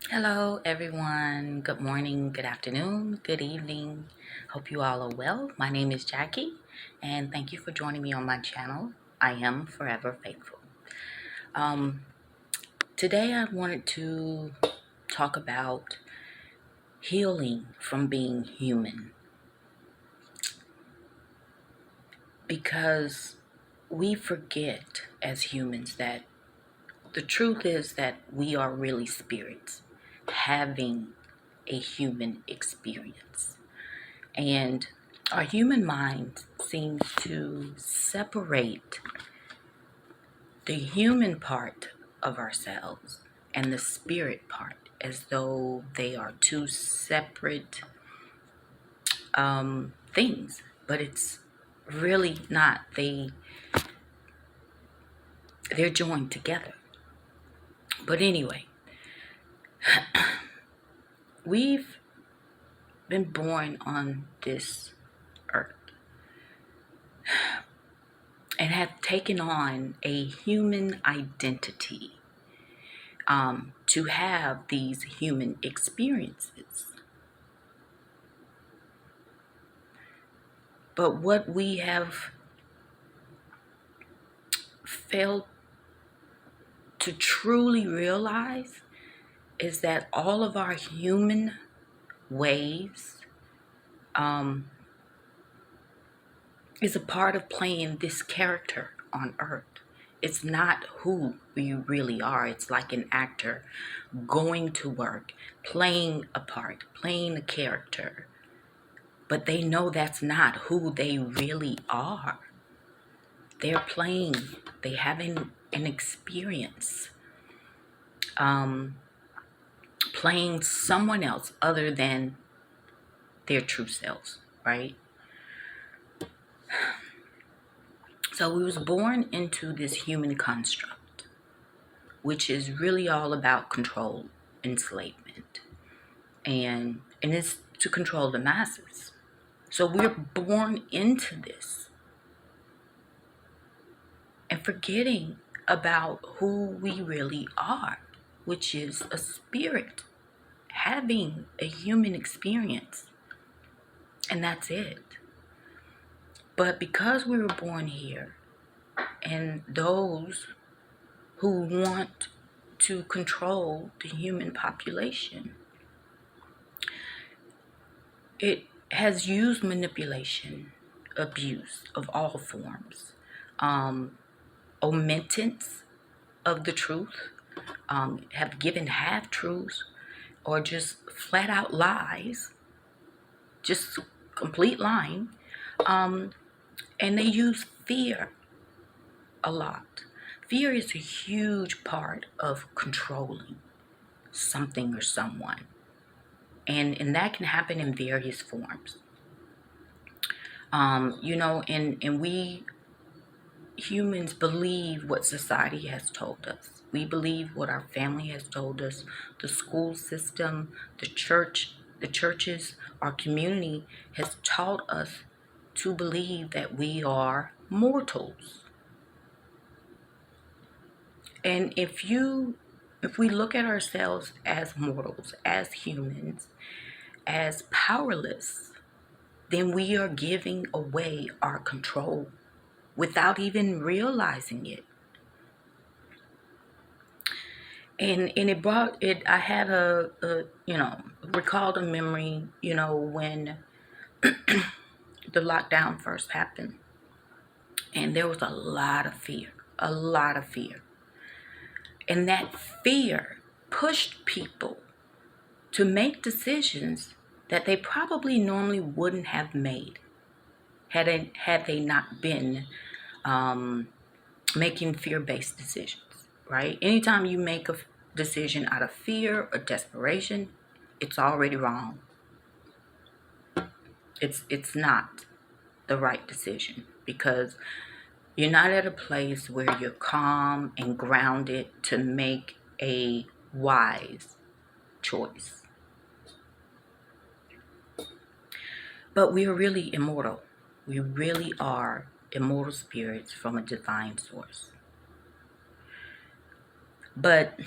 Hello, everyone. Good morning, good afternoon, good evening. Hope you all are well. My name is Jackie, and thank you for joining me on my channel. I am forever faithful. Um, Today, I wanted to talk about healing from being human because we forget as humans that the truth is that we are really spirits having a human experience. And our human mind seems to separate the human part of ourselves and the spirit part as though they are two separate things, but it's really not. They're joined together. But anyway, we've been born on this earth and have taken on a human identity to have these human experiences. But what we have failed to truly realize is that all of our human ways is a part of playing this character on earth. It's not who we really are. It's like an actor going to work, playing a part, playing a character. But they know that's not who they really are. They're playing, they having an experience, playing someone else other than their true selves, right? So we was born into this human construct, which is really all about control, enslavement, and it's to control the masses. So we're born into this and forgetting about who we really are, which is a spirit having a human experience, and that's it. But because we were born here, and those who want to control the human population, it has used manipulation, abuse of all forms, omittance of the truth, have given half truths or just flat out lies, just complete lying, and they use fear a lot. Fear is a huge part of controlling something or someone. And that can happen in various forms. And we humans believe what society has told us. We believe what our family has told us, the school system, the churches, our community has taught us to believe that we are mortals. And if we look at ourselves as mortals, as humans, as powerless, then we are giving away our control without even realizing it. And it brought it, I had recalled a memory, when the lockdown first happened. And there was a lot of fear. And that fear pushed people to make decisions that they probably normally wouldn't have made had they not been making fear-based decisions, right? Anytime you make a decision out of fear or desperation, it's already wrong. It's not the right decision because you're not at a place where you're calm and grounded to make a wise choice. But we are really immortal. We really are immortal spirits from a divine source. But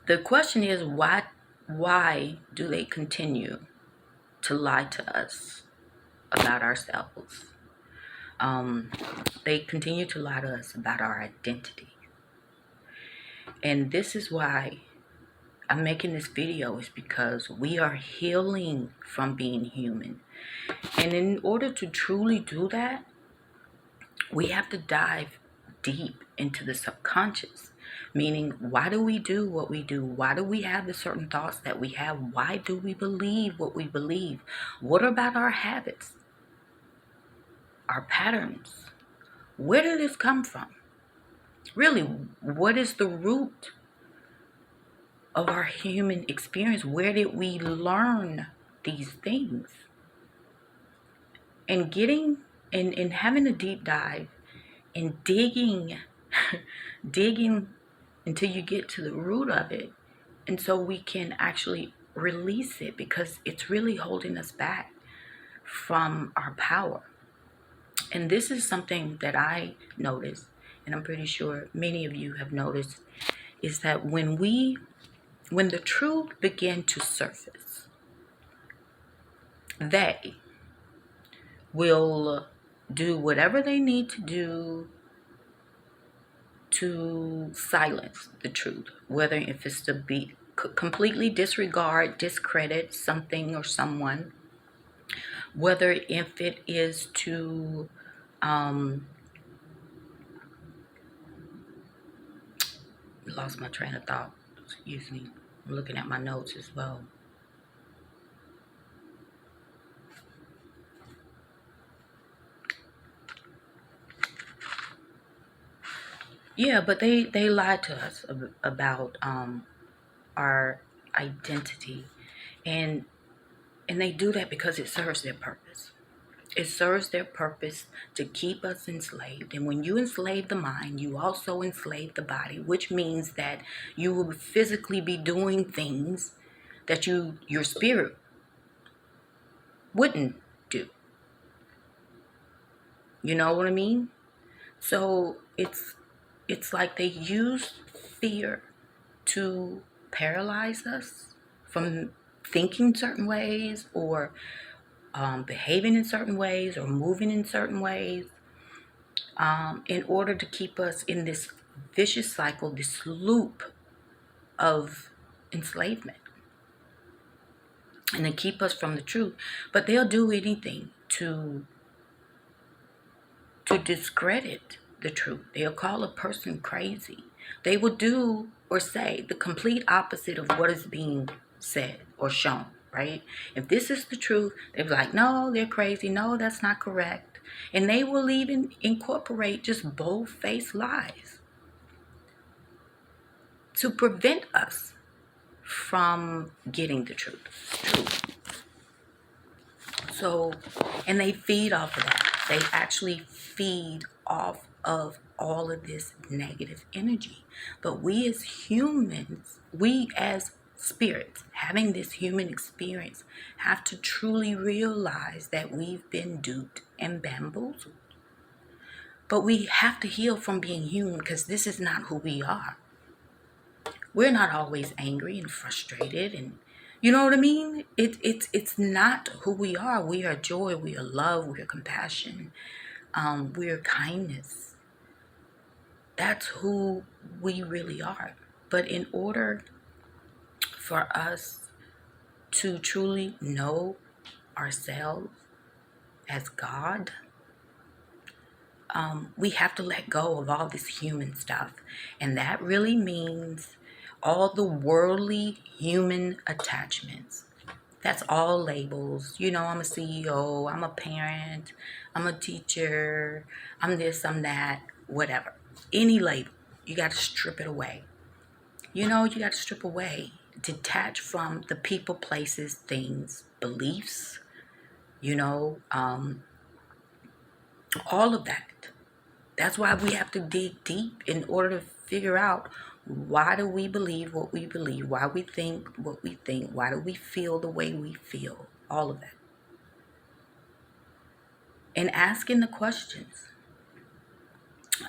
The question is, why do they continue to lie to us about ourselves? They continue to lie to us about our identity. And this is why I'm making this video, is because we are healing from being human. And in order to truly do that, we have to dive deep into the subconscious. Meaning, why do we do what we do? Why do we have the certain thoughts that we have? Why do we believe what we believe? What about our habits? Our patterns? Where did this come from? Really, what is the root of our human experience? Where did we learn these things? And getting and having a deep dive and digging until you get to the root of it, and so we can actually release it, because it's really holding us back from our power. And this is something that I noticed, and I'm pretty sure many of you have noticed, is that when the truth began to surface, they will do whatever they need to do to silence the truth, whether if it's to be completely disregard, discredit something or someone, whether if it is to lost my train of thought, excuse me, I'm looking at my notes as well. Yeah, but they lied to us about our identity, and they do that because it serves their purpose. It serves their purpose to keep us enslaved. And when you enslave the mind, you also enslave the body, which means that you will physically be doing things that your spirit wouldn't do. You know what I mean? So it's like they use fear to paralyze us from thinking certain ways, or behaving in certain ways, or moving in certain ways, in order to keep us in this vicious cycle, this loop of enslavement, and to keep us from the truth. But they'll do anything to discredit the truth. They'll call a person crazy. They will do or say the complete opposite of what is being said or shown, right? If this is the truth, they'll be like, no, they're crazy. No, that's not correct. And they will even incorporate just bold-faced lies to prevent us from getting the truth. So, and they feed off of that. They actually feed off of all of this negative energy. But we as humans, we as spirits, having this human experience, have to truly realize that we've been duped and bamboozled. But we have to heal from being human, because this is not who we are. We're not always angry and frustrated, and you know what I mean? It's not who we are. We are joy, we are love, we are compassion, we are kindness. That's who we really are. But in order for us to truly know ourselves as God, we have to let go of all this human stuff. And that really means all the worldly human attachments. That's all labels. You know, I'm a CEO, I'm a parent, I'm a teacher, I'm this, I'm that, whatever. Any label, you got to strip it away. You know, you got to strip away, detach from the people, places, things, beliefs, you know, all of that. That's why we have to dig deep in order to figure out, why do we believe what we believe? Why we think what we think? Why do we feel the way we feel? All of that. And asking the questions.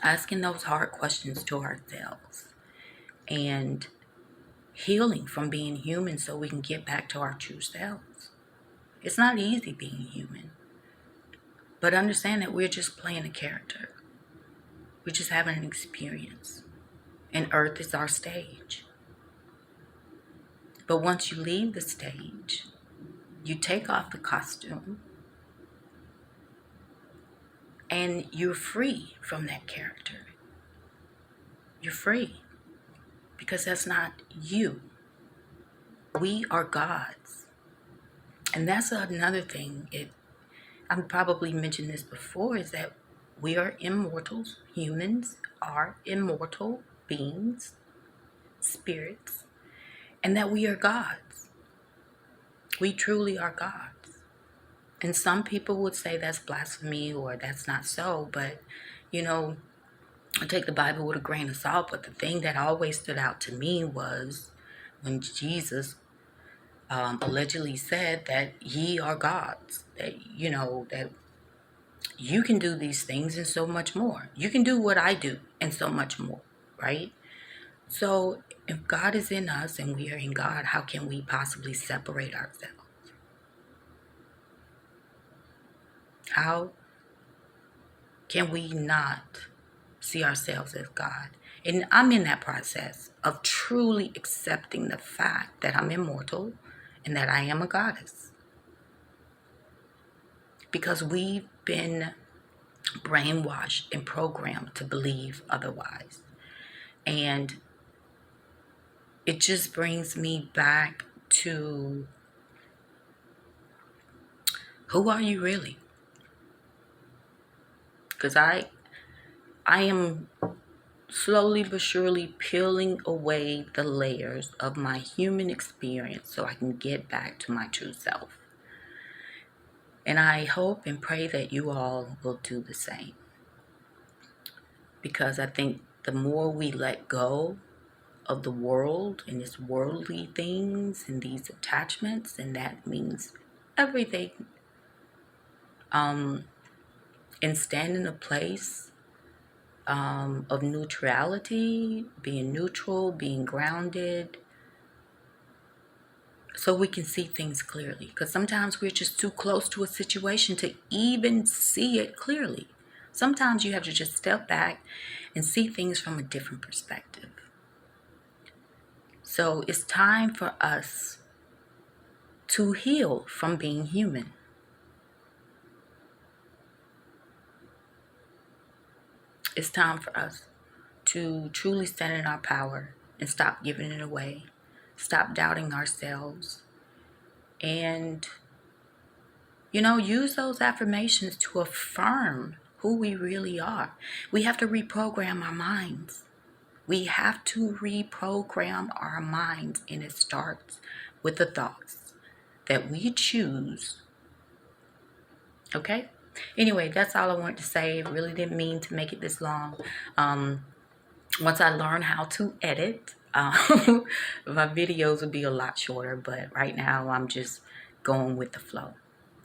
Asking those hard questions to ourselves. And healing from being human so we can get back to our true selves. It's not easy being human. But understand that we're just playing a character. We're just having an experience. And Earth is our stage. But once you leave the stage, you take off the costume and you're free from that character. You're free because that's not you. We are gods. And that's another thing. I've probably mentioned this before, is that we are immortals. Humans are immortal beings, spirits, and that we are gods. We truly are gods. And some people would say that's blasphemy or that's not so, but I take the Bible with a grain of salt. But the thing that always stood out to me was when Jesus allegedly said that ye are gods, that that you can do these things and so much more. You can do what I do and so much more, right? So if God is in us and we are in God, how can we possibly separate ourselves? How can we not see ourselves as God? And I'm in that process of truly accepting the fact that I'm immortal and that I am a goddess. Because we've been brainwashed and programmed to believe otherwise. And it just brings me back to, who are you really? Because I am slowly but surely peeling away the layers of my human experience so I can get back to my true self. And I hope and pray that you all will do the same. Because I think the more we let go of the world and its worldly things and these attachments, and that means everything, and stand in a place of neutrality, being neutral, being grounded, so we can see things clearly. Because sometimes we're just too close to a situation to even see it clearly. Sometimes you have to just step back and see things from a different perspective. So it's time for us to heal from being human. It's time for us to truly stand in our power and stop giving it away. Stop doubting ourselves. And, use those affirmations to affirm who we really are. We have to reprogram our minds. We have to reprogram our minds, and it starts with the thoughts that we choose. Okay? Anyway, that's all I wanted to say. I really didn't mean to make it this long. Once I learn how to edit, my videos will be a lot shorter, but right now I'm just going with the flow.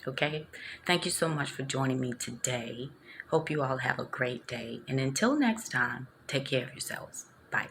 Okay? Thank you so much for joining me today. Hope you all have a great day. And until next time, take care of yourselves. Bye.